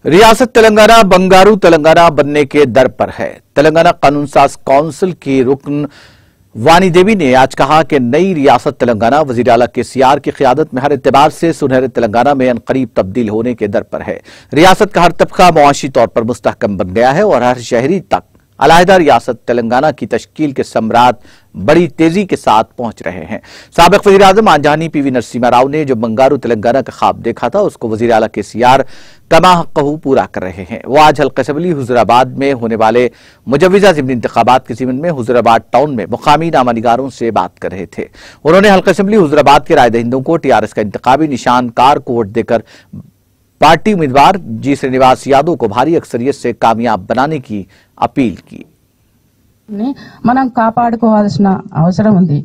रियासत तेलंगाना बंगारू तेलंगाना बनने के दर पर है। तेलंगाना कानून साज काउंसिल की रुकन वानी देवी ने आज कहा कि नई रियासत तेलंगाना वजीर आला केसीआर की क़यादत में हर एतबार से सुनहरे तेलंगाना में अनकरीब तब्दील होने के दर पर है। रियासत का हर तबका मुआशी तौर पर मुस्तहकम बन गया है और हर शहरी तक अलहदा रियासत तेलंगाना की तश्कील के सम्राट बड़ी तेजी के साथ पहुंच रहे हैं। साबिक वज़ीर आज़म आंजहानी पीवी नरसिम्हा राव ने जो बंगारू तेलंगाना का ख्वाब देखा था उसको वज़ीर आला केसीआर कमा हक़्क़हू पूरा कर रहे हैं। वो आज हल्का असेंबली हुज़ूराबाद में होने वाले मुजव्विज़ा ज़िमनी इंतखाबात के ज़िमन में हुज़ूराबाद टाउन में मुकामी नामानिगारों से बात कर रहे थे। उन्होंने हल्का असेंबली हुज़ूराबाद के रायदहिंदों को टीआरएस का इंतखाबी निशान कार को वोट देकर पार्टी उम्मीदवार जी श्रीनिवास यादव को भारी अक्सरियत से कामयाब बनाने की अपील की। మనం కాపాడుకోవాల్సిన అవసరం ఉంది।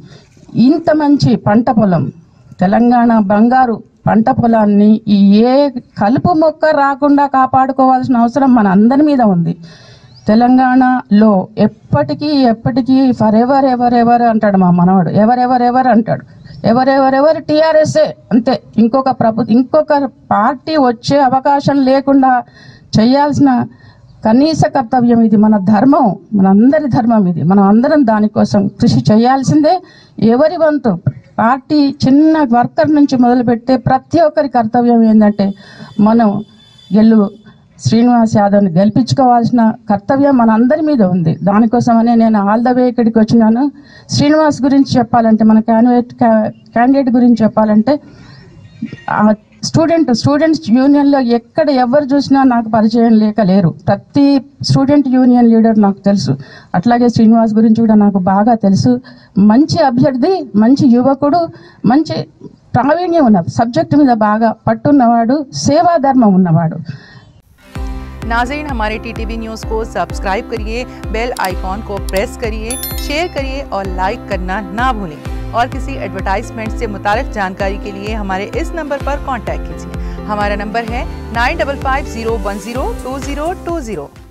ఇంత మంచి పంట పొలం తెలంగాణ బంగారు పంట పొలాన్ని ఏ కలుపు మొక్క రాకుండా కాపాడుకోవాల్సిన అవసరం మన అందరి మీద ఉంది। తెలంగాణలో ఎప్పటికీ ఫర్ ఎవర్ ఎవర్ ఎవర్ అంటాడు మా మనవడు, ఎవర్ ఎవర్ ఎవర్ అంటాడు, ఎవరెవరెవరు టీఆర్ఎస్ఏ అంతే। ఇంకొక పార్టీ వచ్చే అవకాశం లేకుండా చేయాల్సిన కనీస కర్తవ్యం ఇది, మన ధర్మం, మనందరి ధర్మం ఇది। మనం అందరం దానికోసం కృషి చేయాల్సిందే। ఎవరి వంతు పార్టీ చిన్న వర్కర్ నుంచి మొదలుపెట్టే ప్రతి ఒక్కరి కర్తవ్యం ఏంటంటే మనం శ్రీనివాస్ యాదవ్ని గెలిపించుకోవాల్సిన కర్తవ్యం మన అందరి మీద ఉంది। దానికోసమనే నేను ఆల్ ద వే ఇక్కడికి వచ్చినాను। శ్రీనివాస్ గురించి చెప్పాలంటే, మన క్యాండిడేట్ గురించి చెప్పాలంటే, స్టూడెంట్స్ యూనియన్లో ఎక్కడ ఎవరు చూసినా నాకు పరిచయం లేరు। ప్రతి స్టూడెంట్ యూనియన్ లీడర్ నాకు తెలుసు। అట్లాగే శ్రీనివాస్ గురించి కూడా నాకు బాగా తెలుసు। మంచి అభ్యర్థి, మంచి యువకుడు, మంచి ప్రావీణ్యం ఉన్న సబ్జెక్ట్ మీద బాగా పట్టున్నవాడు, సేవా ధర్మం ఉన్నవాడు। नाज़रीन, हमारे टीटीवी न्यूज़ को सब्सक्राइब करिए, बेल आइकॉन को प्रेस करिए, शेयर करिए और लाइक करना ना भूलें। और किसी एडवर्टाइजमेंट से मुताल्लिक़ जानकारी के लिए हमारे इस नंबर पर कांटेक्ट कीजिए। हमारा नंबर है 9550102020।